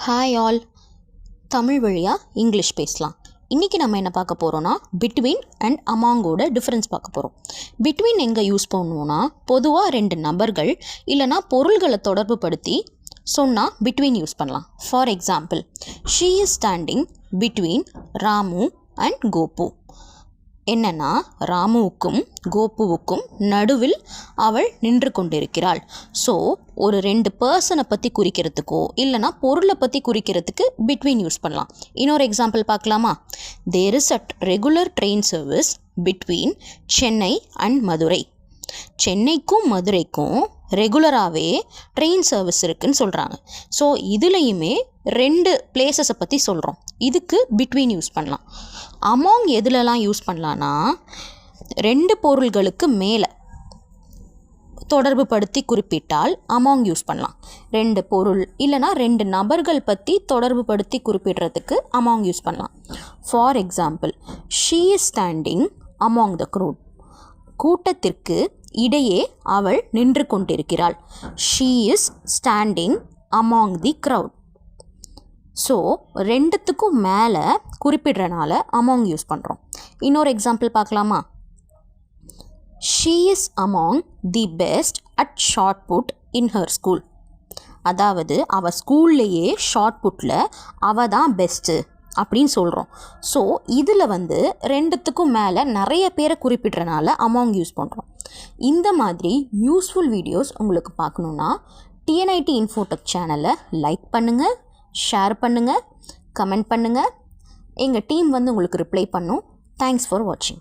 Hi all, Tamil வழியாக English பேசலாம். இன்றைக்கி நம்ம என்ன பார்க்க போகிறோன்னா பிட்வீன் அண்ட் அமாங்கோட டிஃப்ரென்ஸ் பார்க்க போகிறோம். பிட்வீன் எங்கே யூஸ் பண்ணுவோன்னா, பொதுவாக ரெண்டு நபர்கள் இல்லைனா பொருள்களை தொடர்பு படுத்தி சொன்னால் பிட்வீன் யூஸ் பண்ணலாம். For example, she is standing between Ramu and Gopu. என்னன்னா, ராமுவுக்கும் கோபுவுக்கும் நடுவில் அவள் நின்று கொண்டிருக்கிறாள். ஸோ ஒரு ரெண்டு பர்சனை பற்றி குறிக்கிறதுக்கோ இல்லைனா பொருளை பற்றி குறிக்கிறதுக்கு பிட்வீன் யூஸ் பண்ணலாம். இன்னொரு எக்ஸாம்பிள் பார்க்கலாமா? There is a regular train service between Chennai and Madurai. சென்னைக்கும் மதுரைக்கும் ரெகுலராகவே ட்ரெயின் சர்வீஸ் இருக்குதுன்னு சொல்கிறாங்க. ஸோ இதுலேயுமே ரெண்டு பிளேசஸை பற்றி சொல்கிறோம். இதுக்கு பிட்வீன் யூஸ் பண்ணலாம். அமாங் எதுலலாம் யூஸ் பண்ணலான்னா, ரெண்டு பொருள்களுக்கு மேலே தொடர்பு படுத்தி குறிப்பிட்டால் அமாங் யூஸ் பண்ணலாம். ரெண்டு பொருள் இல்லைனா ரெண்டு நபர்கள் பற்றி தொடர்பு படுத்தி குறிப்பிடுறதுக்கு அமாங் யூஸ் பண்ணலாம். For example, she is standing among the crowd. கூட்டத்திற்கு இடையே அவள் நின்று கொண்டிருக்கிறாள். She is standing among the crowd. So ரெண்டுத்துக்கும் மேலே குறிப்பிடுறனால அமாங் யூஸ் பண்ணுறோம். இன்னொரு எக்ஸாம்பிள் பார்க்கலாமா? She is among the best at shot put in her school. அதாவது அவள் ஸ்கூல்லையே ஷார்ட் புட்டில் அவள் தான் பெஸ்ட்டு அப்படின்னு சொல்கிறோம். ஸோ இதில் ரெண்டுத்துக்கும் மேலே நிறைய பேரை குறிப்பிடுறனால அமாங் யூஸ் பண்ணுறோம். இந்த மாதிரி யூஸ்ஃபுல் வீடியோஸ் உங்களுக்கு பார்க்கணுன்னா டிஎன்ஐடி இன்ஃபோடெக் சேனலை லைக் பண்ணுங்கள், ஷேர் பண்ணுங்கள், கமெண்ட் பண்ணுங்கள். எங்கள் டீம் உங்களுக்கு ரிப்ளை பண்ணும். தேங்க்ஸ் ஃபார் வாட்சிங்.